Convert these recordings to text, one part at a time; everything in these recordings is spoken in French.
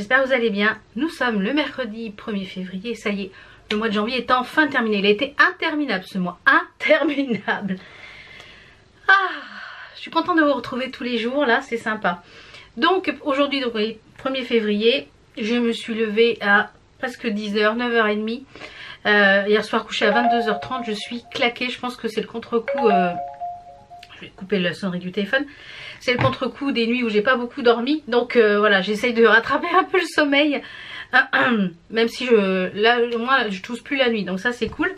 j'espère que vous allez bien. Nous sommes le mercredi 1er février, ça y est, le mois de janvier est enfin terminé. Il a été interminable ce mois, interminable. Je suis contente de vous retrouver tous les jours, là c'est sympa. Donc aujourd'hui, donc 1er février, je me suis levée à presque 10h, 9h30. Hier soir couché à 22h30, je suis claquée, je pense que c'est le contre-coup, je vais couper la sonnerie du téléphone, c'est le contre-coup des nuits où j'ai pas beaucoup dormi, donc voilà, j'essaye de rattraper un peu le sommeil, même si moi je tousse plus la nuit, donc ça c'est cool.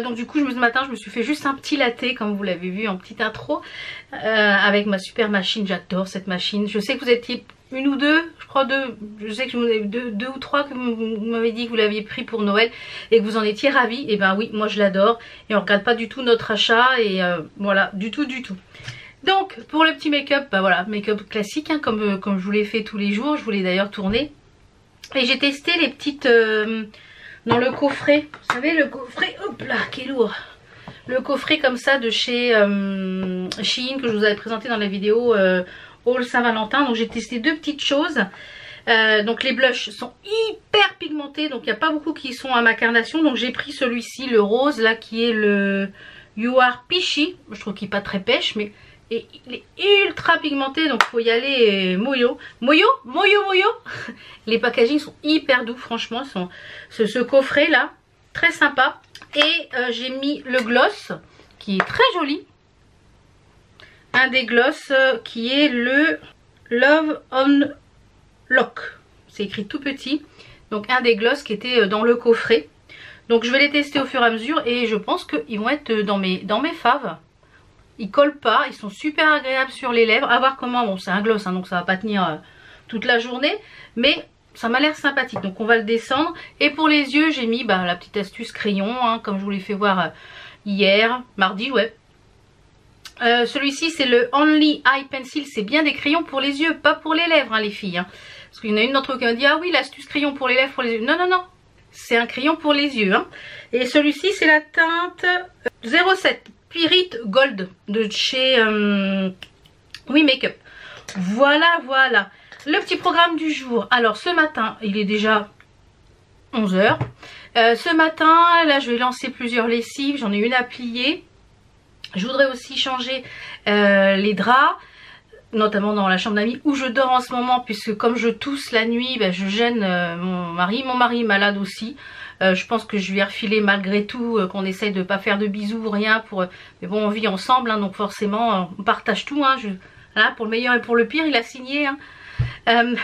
Donc du coup ce matin je me suis fait juste un petit latte, comme vous l'avez vu en petite intro, avec ma super machine. J'adore cette machine, je sais que vous étiez une ou deux, je crois deux, je sais que je vous ai deux ou trois que vous m'avez dit que vous l'aviez pris pour Noël et que vous en étiez ravis. Et ben oui, moi je l'adore et on regarde pas du tout notre achat et voilà, du tout. Donc pour le petit make-up, bah voilà, make-up classique hein, comme je vous l'ai fait tous les jours, je vous l'ai d'ailleurs tourné. Et j'ai testé les petites dans le coffret, vous savez le coffret, hop là, qui est lourd. Le coffret comme ça de chez Shein que je vous avais présenté dans la vidéo All Saint-Valentin. Donc j'ai testé deux petites choses. Donc les blushs sont hyper pigmentés, donc il n'y a pas beaucoup qui sont à ma carnation. Donc j'ai pris celui-ci, le rose là, qui est le You Are Peachy. Je trouve qu'il n'est pas très pêche, mais il est ultra pigmenté, donc il faut y aller moyo. Les packagings sont hyper doux, franchement. Ce coffret là, très sympa. Et j'ai mis le gloss qui est très joli. Un des gloss qui est le Love on Lock. C'est écrit tout petit. Donc un des gloss qui était dans le coffret. Donc je vais les tester au fur et à mesure et je pense qu'ils vont être dans mes faves. Ils collent pas, ils sont super agréables sur les lèvres. À voir comment, bon c'est un gloss hein, donc ça va pas tenir toute la journée. Mais ça m'a l'air sympathique, donc on va le descendre. Et pour les yeux j'ai mis la petite astuce crayon hein, comme je vous l'ai fait voir hier, mardi, ouais. Celui-ci c'est le Only Eye Pencil, c'est bien des crayons pour les yeux, pas pour les lèvres hein, les filles hein. Parce qu'il y en a une d'entre vous qui m'a dit ah oui l'astuce crayon pour les lèvres, pour les yeux. Non, c'est un crayon pour les yeux hein. Et celui-ci c'est la teinte 07 Spirit Gold de chez Oui Makeup. Voilà. Le petit programme du jour. Alors ce matin, il est déjà 11h. Ce matin, là je vais lancer plusieurs lessives. J'en ai une à plier. Je voudrais aussi changer les draps, notamment dans la chambre d'amis où je dors en ce moment, puisque comme je tousse la nuit, je gêne mon mari. Mon mari est malade aussi. Je pense que je lui ai refilé malgré tout, qu'on essaye de pas faire de bisous, rien. Mais bon, on vit ensemble, hein, donc forcément on partage tout. Hein, voilà, pour le meilleur et pour le pire, il a signé. Hein.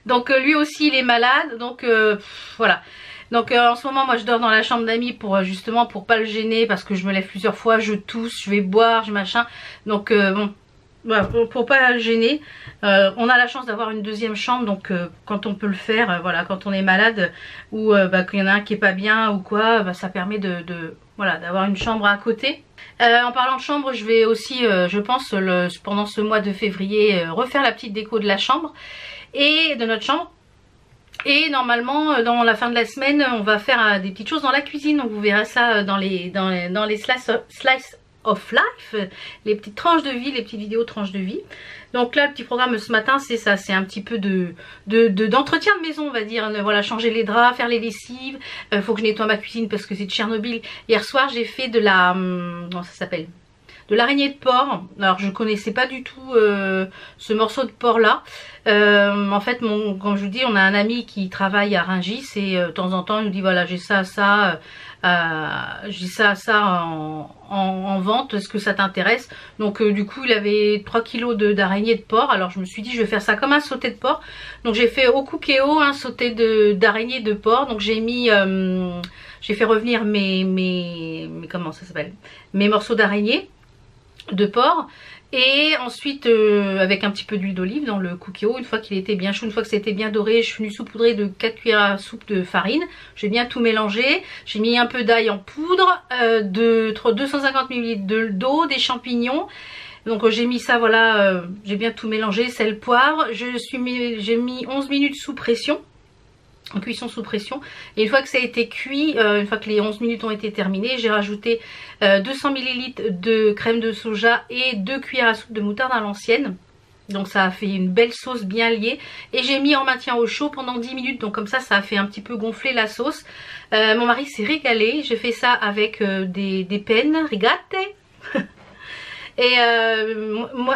Donc lui aussi il est malade, donc voilà. Donc en ce moment moi je dors dans la chambre d'amis pour justement pour pas le gêner, parce que je me lève plusieurs fois, je tousse, je vais boire, je machin. Donc bon, voilà, pour pas le gêner. On a la chance d'avoir une deuxième chambre, donc quand on peut le faire, voilà, quand on est malade ou qu'il y en a un qui est pas bien ou quoi, ça permet voilà, d'avoir une chambre à côté. En parlant de chambre, je vais aussi, je pense, pendant ce mois de février, refaire la petite déco de la chambre et de notre chambre. Et normalement, dans la fin de la semaine, on va faire des petites choses dans la cuisine. Donc vous verrez ça dans les slice of life, les petites tranches de vie, les petites vidéos tranches de vie. Donc là, le petit programme ce matin, c'est ça, c'est un petit peu d'entretien de maison, on va dire. Voilà, changer les draps, faire les lessives. Faut que je nettoie ma cuisine parce que c'est de Tchernobyl. Hier soir, j'ai fait de la, comment ça s'appelle, de l'araignée de porc. Alors je connaissais pas du tout ce morceau de porc là. En fait, comme je vous dis, on a un ami qui travaille à Rungis et de temps en temps il nous dit voilà, j'ai ça en vente, est-ce que ça t'intéresse? Donc du coup il avait 3 kilos d'araignées de porc. Alors je me suis dit je vais faire ça comme un sauté de porc. Donc j'ai fait au cookéo un sauté d'araignées de porc. Donc j'ai mis j'ai fait revenir mes comment ça s'appelle, mes morceaux d'araignée de porc, et ensuite avec un petit peu d'huile d'olive dans le cookéo. Une fois qu'il était bien chaud, une fois que c'était bien doré, je suis venue saupoudrer de 4 cuillères à soupe de farine. J'ai bien tout mélangé, j'ai mis un peu d'ail en poudre, 250 ml d'eau, des champignons. Donc j'ai mis ça, voilà, j'ai bien tout mélangé, sel, poivre. J'ai mis 11 minutes sous pression, en cuisson sous pression, et une fois que ça a été cuit, une fois que les 11 minutes ont été terminées, j'ai rajouté 200 ml de crème de soja et 2 cuillères à soupe de moutarde à l'ancienne. Donc ça a fait une belle sauce bien liée. Et j'ai mis en maintien au chaud pendant 10 minutes. Donc comme ça a fait un petit peu gonfler la sauce. Mon mari s'est régalé. J'ai fait ça avec des pennes rigate. Et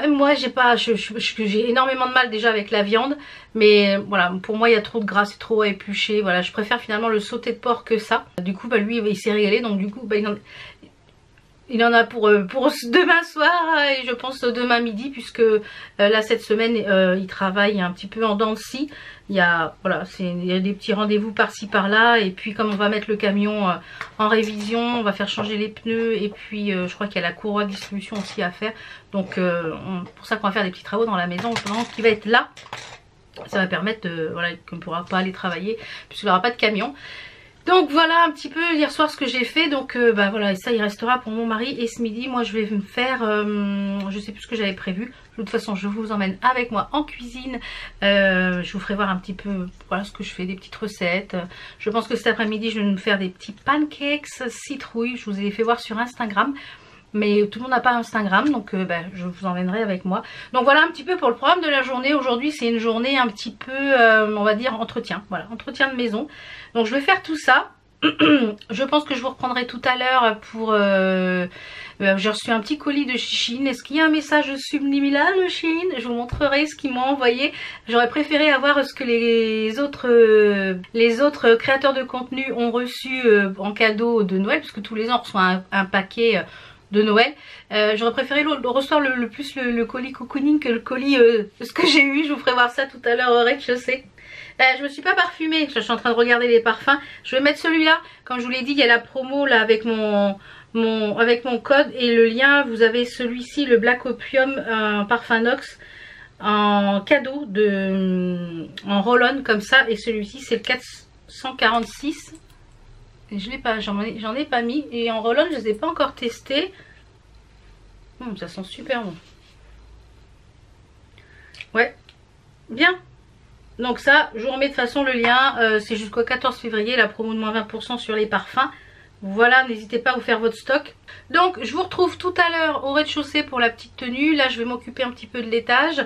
moi j'ai énormément de mal déjà avec la viande. Mais voilà, pour moi il y a trop de gras, c'est trop épluché. Voilà, je préfère finalement le sauté de porc que ça. Du coup lui il s'est régalé. Donc du coup il en a pour demain soir et je pense demain midi, puisque là cette semaine il travaille un petit peu en dents de scie. Il y a des petits rendez-vous par-ci par-là, et puis comme on va mettre le camion en révision, on va faire changer les pneus, et puis je crois qu'il y a la courroie de distribution aussi à faire. Donc pour ça qu'on va faire des petits travaux dans la maison pendant qu'il va être là. Ça va permettre qu'on ne pourra pas aller travailler puisqu'il n'y aura pas de camion. Donc voilà un petit peu hier soir ce que j'ai fait. Donc voilà, et ça il restera pour mon mari. Et ce midi moi je vais me faire je sais plus ce que j'avais prévu. De toute façon je vous emmène avec moi en cuisine. Je vous ferai voir un petit peu voilà ce que je fais, des petites recettes. Je pense que cet après-midi je vais me faire des petits pancakes citrouille. Je vous ai fait voir sur Instagram, mais tout le monde n'a pas Instagram, donc je vous emmènerai avec moi. Donc voilà un petit peu pour le programme de la journée. Aujourd'hui c'est une journée un petit peu on va dire entretien, voilà, entretien de maison. Donc je vais faire tout ça. Je pense que je vous reprendrai tout à l'heure pour j'ai reçu un petit colis de Shein. Est-ce qu'il y a un message subliminal de Shein? Je vous montrerai ce qu'ils m'ont envoyé. J'aurais préféré avoir ce que les autres créateurs de contenu ont reçu en cadeau de Noël, parce que tous les ans on reçoit un paquet de Noël. J'aurais préféré recevoir le plus le colis cocooning que le colis ce que j'ai eu. Je vous ferai voir ça tout à l'heure au rez-de-chaussée. Je me suis pas parfumée, je suis en train de regarder les parfums. Je vais mettre celui-là, comme je vous l'ai dit, il y a la promo là avec mon code et le lien. Vous avez celui-ci, le Black Opium, un parfum Nox en cadeau en roll-on comme ça, et celui-ci c'est le 446. Et je l'ai pas, j'en ai pas mis, et en roll-on je les ai pas encore testés. Ça sent super bon. Ouais, bien. Donc ça, je vous remets de toute façon le lien, c'est jusqu'au 14 février, la promo de moins 20% sur les parfums. Voilà, n'hésitez pas à vous faire votre stock. Donc je vous retrouve tout à l'heure au rez-de-chaussée pour la petite tenue. Là je vais m'occuper un petit peu de l'étage.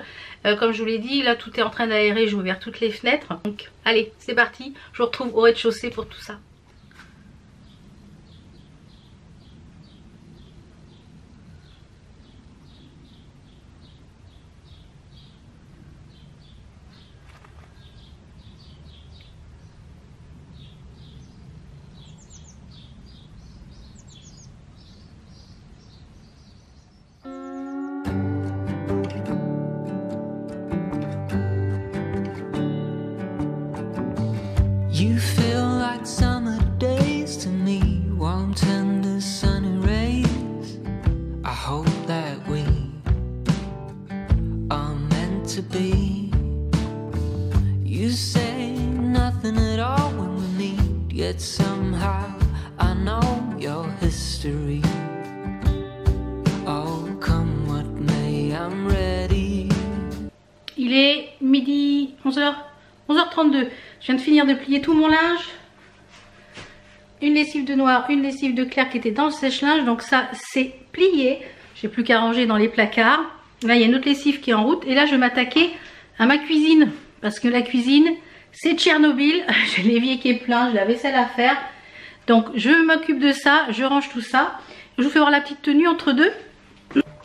Comme je vous l'ai dit, là tout est en train d'aérer, j'ai ouvert toutes les fenêtres. Donc allez, c'est parti, je vous retrouve au rez-de-chaussée pour tout ça. You feel like summer days to me, warm, tender, sunny rays. I hope that we are meant to be. You say nothing at all when we meet, yet somehow I know your history. Oh, come what may, I'm ready. Il est midi 11h32. Je viens de finir de plier tout mon linge. Une lessive de noir, une lessive de clair qui était dans le sèche-linge. Donc ça, c'est plié. J'ai plus qu'à ranger dans les placards. Là, il y a une autre lessive qui est en route. Et là, je vais m'attaquer à ma cuisine. Parce que la cuisine, c'est Tchernobyl. J'ai l'évier qui est plein, j'ai la vaisselle à faire. Donc, je m'occupe de ça. Je range tout ça. Je vous fais voir la petite tenue entre deux.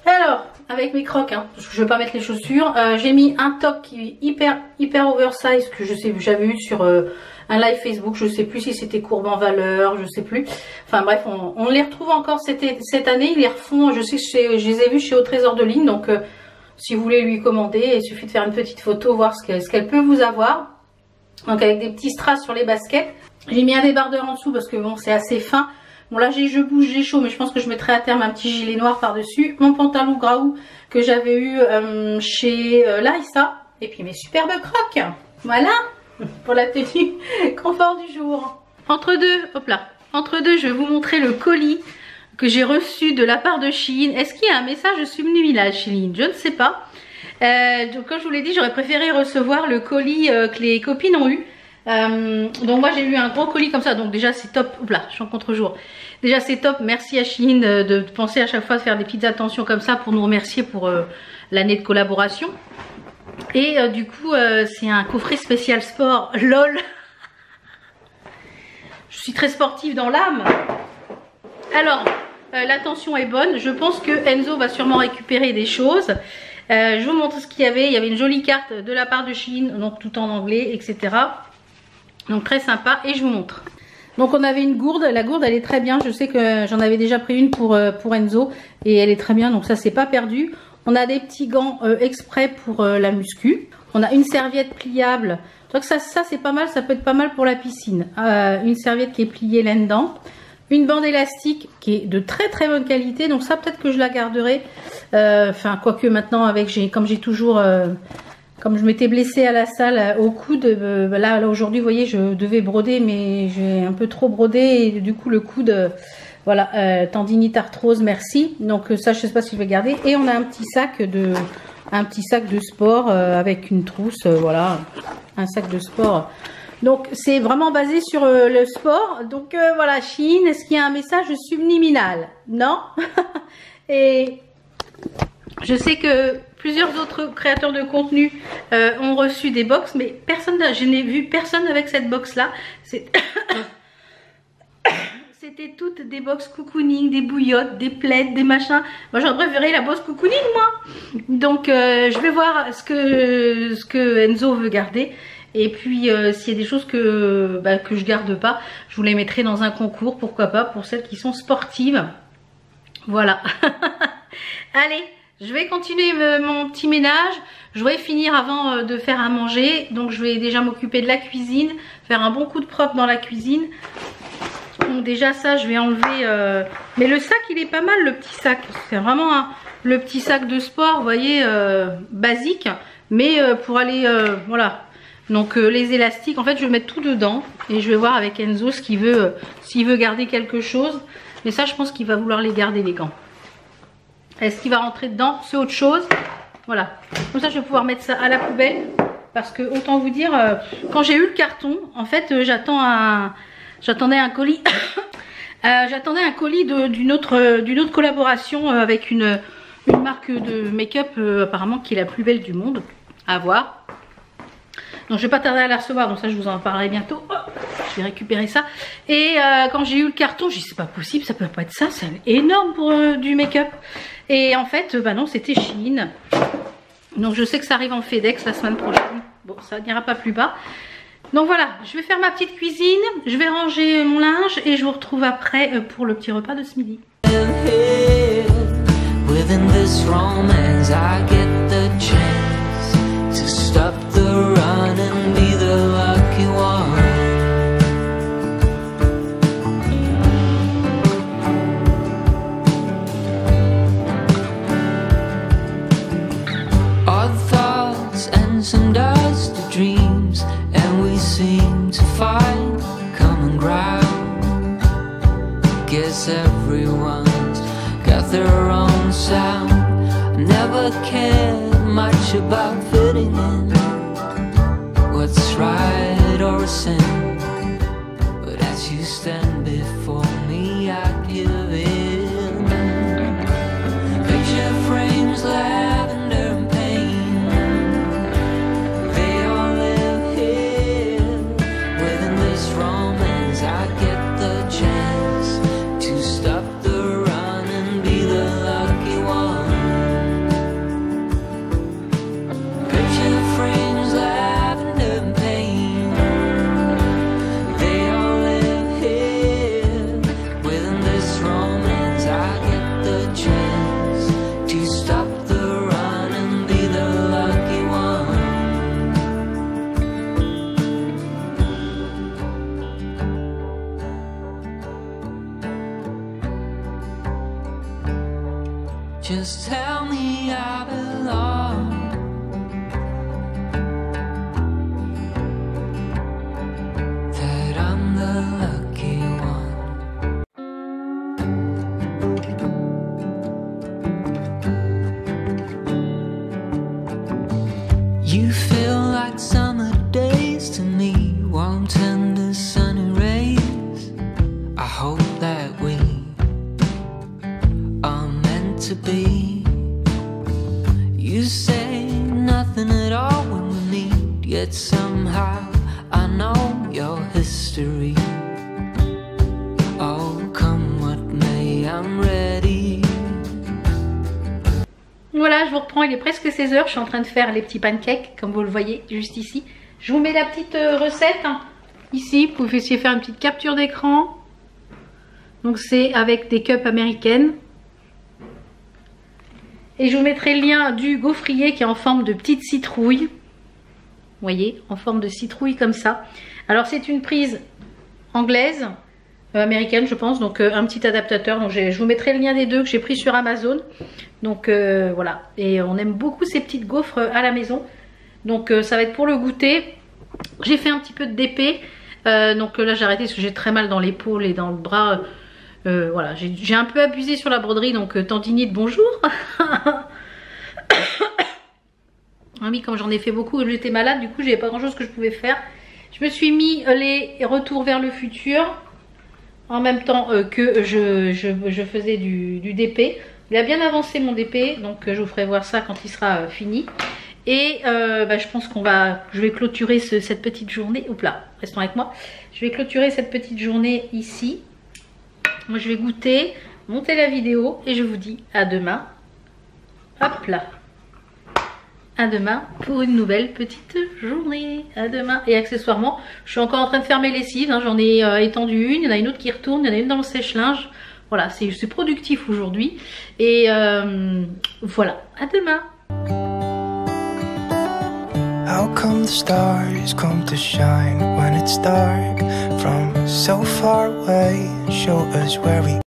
Alors, avec mes crocs, hein, parce que je ne vais pas mettre les chaussures, j'ai mis un top qui est hyper oversize, que j'avais eu sur un live Facebook. Je sais plus si c'était Courbe en Valeur, je sais plus. Enfin bref, on les retrouve encore cette année. Ils les refont, je sais que je les ai vus chez Au Trésor de Ligne. Donc si vous voulez lui commander, il suffit de faire une petite photo, voir ce qu'elle peut vous avoir. Donc avec des petits strass sur les baskets. J'ai mis un débardeur en dessous parce que bon, c'est assez fin. Bon là je bouge, j'ai chaud, mais je pense que je mettrai à terme un petit gilet noir par dessus. Mon pantalon graou que j'avais eu chez Larissa. Et puis mes superbes crocs. Voilà pour la tenue confort du jour. Entre deux, hop là, entre deux, je vais vous montrer le colis que j'ai reçu de la part de Shein. Est-ce qu'il y a un message subliminal Shein? Je ne sais pas. Donc comme je vous l'ai dit, j'aurais préféré recevoir le colis que les copines ont eu. Donc moi j'ai eu un gros colis comme ça, donc déjà c'est top. Oups là, je suis en contre-jour. Déjà c'est top, merci à Shein de penser à chaque fois de faire des petites attentions comme ça pour nous remercier pour l'année de collaboration. Et du coup, c'est un coffret spécial sport. LOL. Je suis très sportive dans l'âme. Alors, la tension est bonne. Je pense que Enzo va sûrement récupérer des choses. Je vous montre ce qu'il y avait. Il y avait une jolie carte de la part de Shein, donc tout en anglais, etc. Donc très sympa. Et je vous montre. Donc on avait une gourde. La gourde, elle est très bien. Je sais que j'en avais déjà pris une pour Enzo. Et elle est très bien. Donc ça, c'est pas perdu. On a des petits gants exprès pour la muscu. On a une serviette pliable. Donc ça c'est pas mal. Ça peut être pas mal pour la piscine. Une serviette qui est pliée là-dedans. Une bande élastique qui est de très très bonne qualité. Donc ça peut-être que je la garderai. Enfin quoique maintenant comme j'ai toujours... comme je m'étais blessée à la salle au coude. Là aujourd'hui vous voyez je devais broder. Mais j'ai un peu trop brodé. Et du coup le coude... Voilà, tendinite, arthrose, merci. Donc ça, je sais pas si je vais garder. Et on a un petit sac de sport avec une trousse, voilà, un sac de sport. Donc c'est vraiment basé sur le sport. Donc voilà, Shein, est-ce qu'il y a un message subliminal? Non. Et je sais que plusieurs autres créateurs de contenu ont reçu des box, mais personne, je n'ai vu personne avec cette box là. C'était toutes des box cocooning, des bouillottes, des plaids, des machins. Moi j'aurais préféré la box cocooning moi. Donc je vais voir ce que Enzo veut garder. Et puis s'il y a des choses que je garde pas, je vous les mettrai dans un concours, pourquoi pas, pour celles qui sont sportives. Voilà. Allez, je vais continuer mon petit ménage. Je vais finir avant de faire à manger. Donc je vais déjà m'occuper de la cuisine, faire un bon coup de propre dans la cuisine. Donc déjà ça je vais enlever mais le sac il est pas mal, le petit sac, c'est vraiment le petit sac de sport, vous voyez, basique, mais pour aller voilà. Donc les élastiques, en fait je vais mettre tout dedans et je vais voir avec Enzo ce qu'il veut, s'il veut garder quelque chose. Mais ça je pense qu'il va vouloir les garder, les gants. Est-ce qu'il va rentrer dedans? C'est autre chose. Voilà, comme ça je vais pouvoir mettre ça à la poubelle. Parce que autant vous dire, quand j'ai eu le carton, en fait j'attendais un colis. J'attendais un colis d'une autre collaboration avec une marque de make-up apparemment qui est la plus belle du monde. À voir. Donc je vais pas tarder à la recevoir, donc ça je vous en parlerai bientôt. Oh, je vais récupérer ça. Et quand j'ai eu le carton, j'ai dit c'est pas possible, ça peut pas être ça, c'est énorme pour du make-up. Et en fait, bah non, c'était Shein. Donc je sais que ça arrive en FedEx la semaine prochaine. Bon, ça n'ira pas plus bas. Donc voilà, je vais faire ma petite cuisine, je vais ranger mon linge et je vous retrouve après pour le petit repas de ce midi. Some dust to dreams, and we seem to find common ground. Guess everyone's got their own sound. I never cared much about fitting in, what's right or a sin. But as you stand before me, I give in. Picture frames, lavender and pain. Romance, I get the chance to stop the run and be the lucky one. Picture frames, lavender and pain. They all live here. Within this romance, I get the chance to stop the run and be the lucky one. Just tell me I belong. That I'm the lucky one. You feel like summer days to me, warm tender sunny rays. I hope that we to be. You say nothing at all. yet somehow I know your history. Oh, come what may, I'm ready. Voilà, je vous reprends, il est presque 16h, je suis en train de faire les petits pancakes, comme vous le voyez juste ici. Je vous mets la petite recette, hein, ici, vous pouvez essayer de faire une petite capture d'écran. Donc c'est avec des cups américaines. Et je vous mettrai le lien du gaufrier qui est en forme de petite citrouille. Vous voyez, en forme de citrouille comme ça. Alors c'est une prise anglaise, américaine je pense, donc un petit adaptateur. Donc je vous mettrai le lien des deux que j'ai pris sur Amazon. Donc voilà, et on aime beaucoup ces petites gaufres à la maison. Donc ça va être pour le goûter. J'ai fait un petit peu de DP. Donc là j'ai arrêté parce que j'ai très mal dans l'épaule et dans le bras. Voilà, j'ai un peu abusé sur la broderie, donc tendinite, bonjour. Ah oui, comme j'en ai fait beaucoup, j'étais malade, du coup j'avais pas grand chose que je pouvais faire. Je me suis mis les retours vers le futur en même temps que je faisais du DP. Il a bien avancé mon DP, donc je vous ferai voir ça quand il sera fini. Et je pense je vais clôturer cette petite journée. Oups là, restons avec moi. Je vais clôturer cette petite journée ici. Moi je vais goûter, monter la vidéo et je vous dis à demain. Hop là. À demain pour une nouvelle petite journée. À demain. Et accessoirement, je suis encore en train de faire mes lessives. Hein. J'en ai étendu une, il y en a une autre qui retourne, il y en a une dans le sèche-linge. Voilà, c'est productif aujourd'hui. Et voilà, à demain. How come the stars come to shine when it's dark from so far away? Show us where we